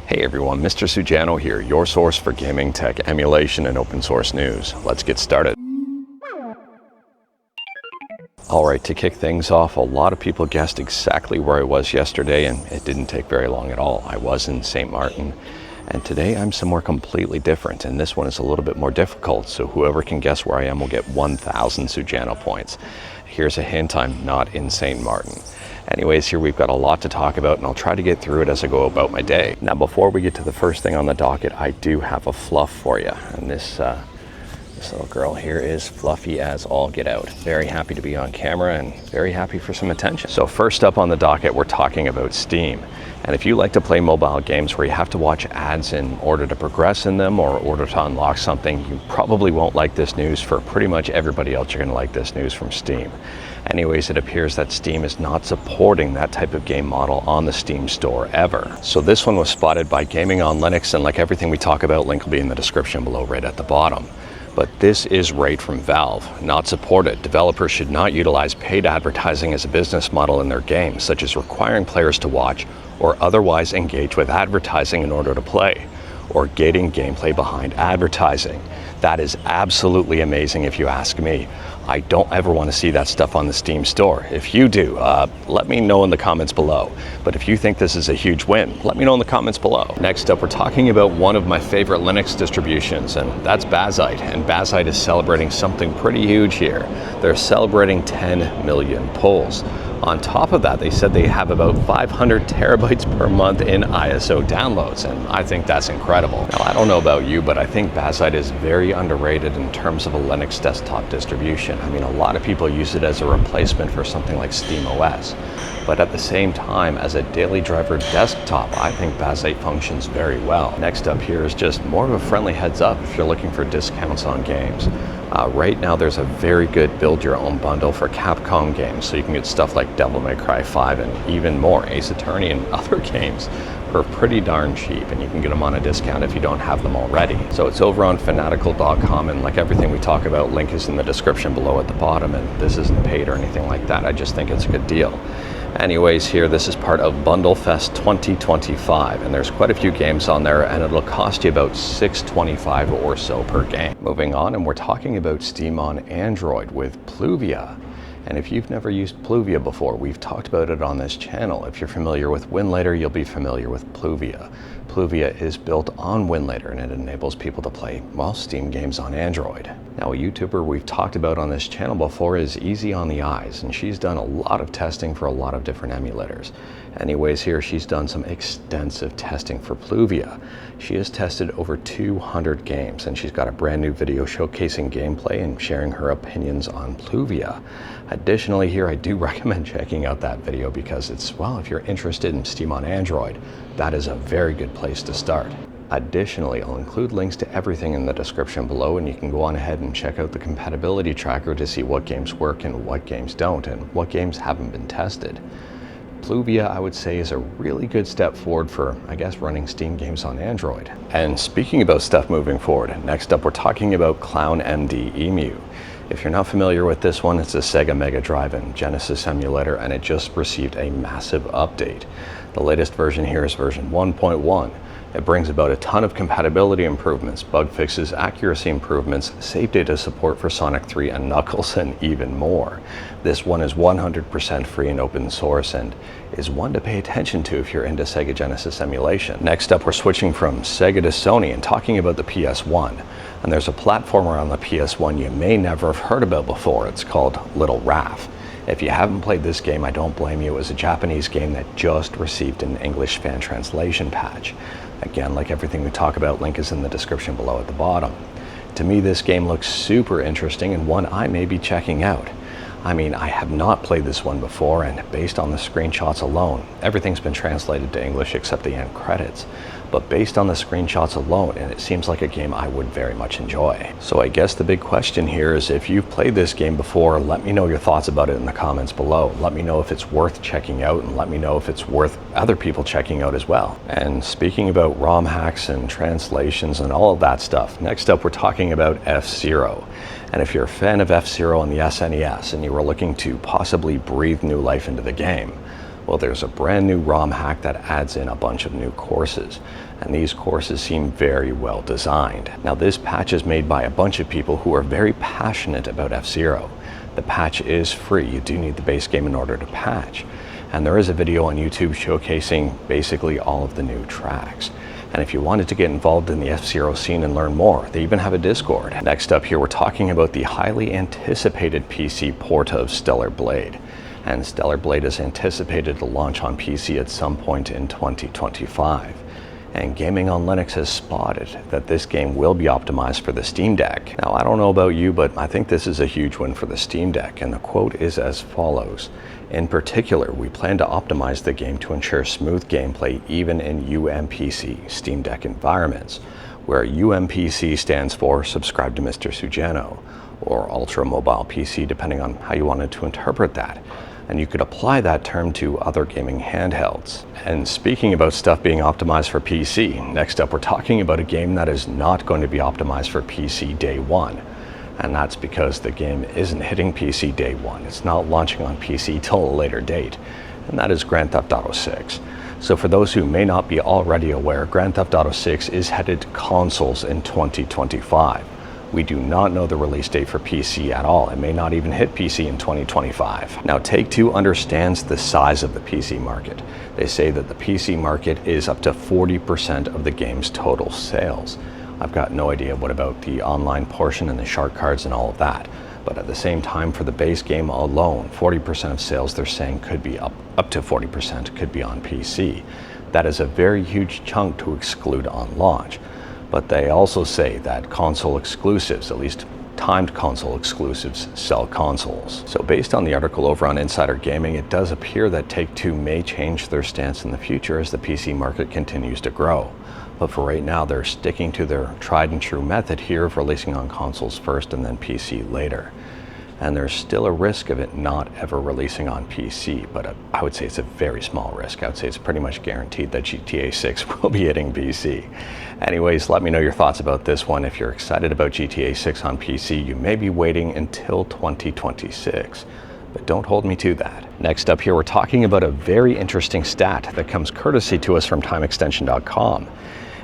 Hey everyone, Mr. Sujano here, your source for gaming, tech, emulation, and open source news. Let's get started. Alright, to kick things off, a lot of people guessed exactly where I was yesterday, and it didn't take very long at all. I was in St. Martin, and today I'm somewhere completely different, and this one is a little bit more difficult, so whoever can guess where I am will get 1,000 Sujano points. Here's a hint, I'm not in St. Martin. Anyways, here we've got a lot to talk about, and I'll try to get through it as I go about my day. Now, before we get to the first thing on the docket, I do have a fluff for you. And this little girl here is fluffy as all get out. Very happy to be on camera and very happy for some attention. So first up on the docket, we're talking about Steam. And if you like to play mobile games where you have to watch ads in order to progress in them or in order to unlock something, you probably won't like this news. For pretty much everybody else, you're going to like this news from Steam. Anyways, it appears that Steam is not supporting that type of game model on the Steam store ever. So this one was spotted by Gaming on Linux, and like everything we talk about, link will be in the description below right at the bottom. But this is right from Valve. Not supported. Developers should not utilize paid advertising as a business model in their games, such as requiring players to watch or otherwise engage with advertising in order to play, or gating gameplay behind advertising. That is absolutely amazing if you ask me. I don't ever want to see that stuff on the Steam store. If you do, let me know in the comments below. But if you think this is a huge win, let me know in the comments below. Next up, we're talking about one of my favorite Linux distributions, and that's Bazzite. And Bazzite is celebrating something pretty huge here. They're celebrating 10 million pulls. On top of that, they said they have about 500 terabytes per month in ISO downloads, and I think that's incredible. Now, I don't know about you, but I think Bazzite is very underrated in terms of a Linux desktop distribution. I mean, a lot of people use it as a replacement for something like SteamOS, but at the same time, as a daily driver desktop, I think Bazzite functions very well. Next up here is just more of a friendly heads up if you're looking for discounts on games. Right now there's a very good build your own bundle for Capcom Games, so you can get stuff like Devil May Cry 5 and even more, Ace Attorney and other games for pretty darn cheap, and you can get them on a discount if you don't have them already. So it's over on fanatical.com, and like everything we talk about, link is in the description below at the bottom, and this isn't paid or anything like that. I just think it's a good deal. Anyways, here, this is part of Bundle Fest 2025, and there's quite a few games on there, and it'll cost you about $6.25 or so per game. Moving on, and we're talking about Steam on Android with Pluvia. And if you've never used Pluvia before, we've talked about it on this channel. If you're familiar with Winlator, you'll be familiar with Pluvia. Pluvia is built on Winlator, and it enables people to play, well, Steam games on Android. Now, a YouTuber we've talked about on this channel before is Easy on the Eyes, and she's done a lot of testing for a lot of different emulators. Anyways, here she's done some extensive testing for Pluvia. She has tested over 200 games, and she's got a brand new video showcasing gameplay and sharing her opinions on Pluvia. Additionally, here I do recommend checking out that video because it's, well, if you're interested in Steam on Android, that is a very good place to start. Additionally, I'll include links to everything in the description below, and you can go on ahead and check out the compatibility tracker to see what games work and what games don't, and what games haven't been tested. Pluvia, I would say, is a really good step forward for, I guess, running Steam games on Android. And speaking about stuff moving forward, next up we're talking about Clownmdemu. If you're not familiar with this one, it's a Sega Mega Drive and Genesis emulator, and it just received a massive update. The latest version here is version 1.1. It brings about a ton of compatibility improvements, bug fixes, accuracy improvements, save data support for Sonic 3 and Knuckles, and even more. This one is 100% free and open source and is one to pay attention to if you're into Sega Genesis emulation. Next up, we're switching from Sega to Sony and talking about the PS1. And there's a platformer on the PS1 you may never have heard about before. It's called Little Raph. If you haven't played this game, I don't blame you. It was a Japanese game that just received an English fan translation patch. Again, like everything we talk about, link is in the description below at the bottom. To me, this game looks super interesting and one I may be checking out. I mean, I have not played this one before, and based on the screenshots alone, everything's been translated to English except the end credits. But based on the screenshots alone, and it seems like a game I would very much enjoy. So I guess the big question here is, if you've played this game before, let me know your thoughts about it in the comments below. Let me know if it's worth checking out, and let me know if it's worth other people checking out as well. And speaking about ROM hacks and translations and all of that stuff, next up we're talking about F-Zero. And if you're a fan of F-Zero on the SNES and you were looking to possibly breathe new life into the game, Well, there's a brand new ROM hack that adds in a bunch of new courses, and these courses seem very well designed. Now, this patch is made by a bunch of people who are very passionate about F-Zero. The patch is free. You do need the base game in order to patch. And there is a video on YouTube showcasing basically all of the new tracks. And if you wanted to get involved in the F-Zero scene and learn more, they even have a Discord. Next up here, we're talking about the highly anticipated PC port of Stellar Blade. And Stellar Blade is anticipated to launch on PC at some point in 2025. And Gaming on Linux has spotted that this game will be optimized for the Steam Deck. Now, I don't know about you, but I think this is a huge win for the Steam Deck, and the quote is as follows. In particular, we plan to optimize the game to ensure smooth gameplay even in UMPC Steam Deck environments, where UMPC stands for Subscribe to Mr. Sujano, or Ultra Mobile PC, depending on how you wanted to interpret that. And you could apply that term to other gaming handhelds. And speaking about stuff being optimized for PC, next up we're talking about a game that is not going to be optimized for PC day one. And that's because the game isn't hitting PC day one. It's not launching on PC till a later date, and that is Grand Theft Auto 6. So for those who may not be already aware, Grand Theft Auto 6 is headed to consoles in 2025. We do not know the release date for PC at all. It may not even hit PC in 2025. Now, Take-Two understands the size of the PC market. They say that the PC market is up to 40% of the game's total sales. I've got no idea what about the online portion and the shark cards and all of that. But at the same time, for the base game alone, 40% of sales they're saying could be up to 40% could be on PC. That is a very huge chunk to exclude on launch. But they also say that console exclusives, at least timed console exclusives, sell consoles. So based on the article over on Insider Gaming, it does appear that Take-Two may change their stance in the future as the PC market continues to grow. But for right now, they're sticking to their tried and true method here of releasing on consoles first and then PC later. And there's still a risk of it not ever releasing on PC, but I would say it's a very small risk. I would say it's pretty much guaranteed that GTA 6 will be hitting PC. Anyways, let me know your thoughts about this one. If you're excited about GTA 6 on PC, you may be waiting until 2026, but don't hold me to that. Next up here, we're talking about a very interesting stat that comes courtesy to us from TimeExtension.com.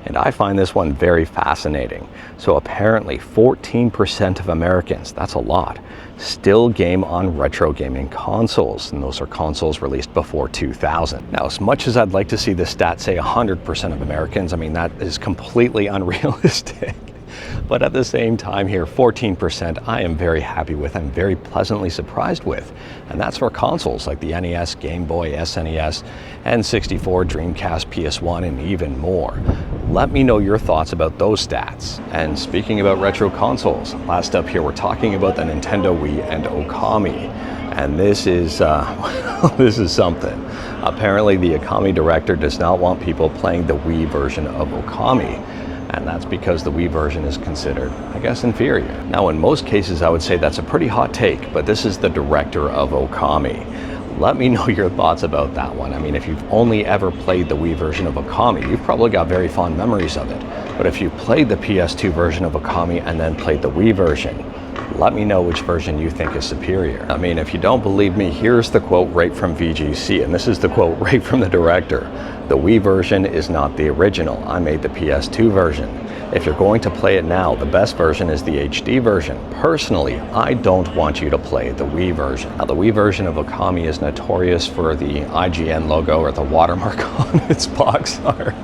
And I find this one very fascinating. So apparently 14% of Americans, that's a lot, still game on retro gaming consoles, and those are consoles released before 2000. Now, as much as I'd like to see the stat say 100% of Americans, I mean, that is completely unrealistic. But at the same time here, 14% I am very happy with, I'm very pleasantly surprised with. And that's for consoles like the NES, Game Boy, SNES, N64, Dreamcast, PS1, and even more. Let me know your thoughts about those stats. And speaking about retro consoles, last up here we're talking about the Nintendo Wii and Okami. And this is this is something. Apparently the Okami director does not want people playing the Wii version of Okami. And that's because the Wii version is considered, I guess, inferior. Now, in most cases, I would say that's a pretty hot take, but this is the director of Okami. Let me know your thoughts about that one. I mean, if you've only ever played the Wii version of Okami, you've probably got very fond memories of it. But if you played the PS2 version of Okami and then played the Wii version, let me know which version you think is superior. I mean, if you don't believe me, here's the quote right from VGC, and this is the quote right from the director. The Wii version is not the original. I made the PS2 version. If you're going to play it now, the best version is the HD version. Personally, I don't want you to play the Wii version. Now, the Wii version of Okami is notorious for the IGN logo or the watermark on its box art.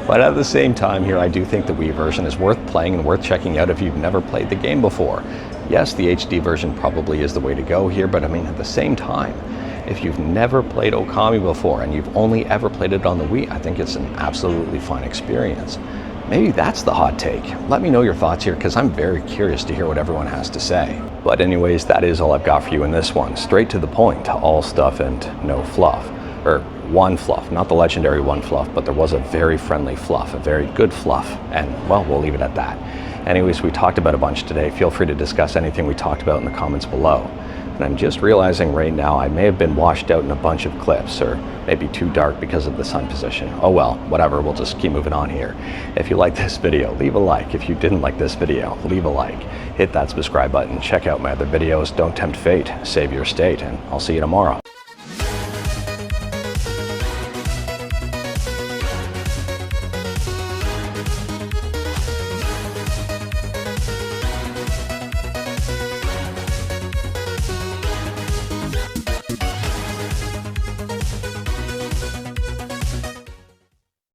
But at the same time here, I do think the Wii version is worth playing and worth checking out if you've never played the game before. Yes, the HD version probably is the way to go here, but I mean, at the same time, if you've never played Okami before and you've only ever played it on the Wii, I think it's an absolutely fun experience. Maybe that's the hot take. Let me know your thoughts here, because I'm very curious to hear what everyone has to say. But anyways, that is all I've got for you in this one. Straight to the point, all stuff and no fluff. Or one fluff, not the legendary one fluff, but there was a very friendly fluff, a very good fluff. And well, we'll leave it at that. Anyways, we talked about a bunch today. Feel free to discuss anything we talked about in the comments below. And I'm just realizing right now I may have been washed out in a bunch of clips, or maybe too dark because of the sun position. Oh well, whatever, we'll just keep moving on here. If you like this video, leave a like. If you didn't like this video, leave a like. Hit that subscribe button, check out my other videos. Don't tempt fate, save your state, and I'll see you tomorrow.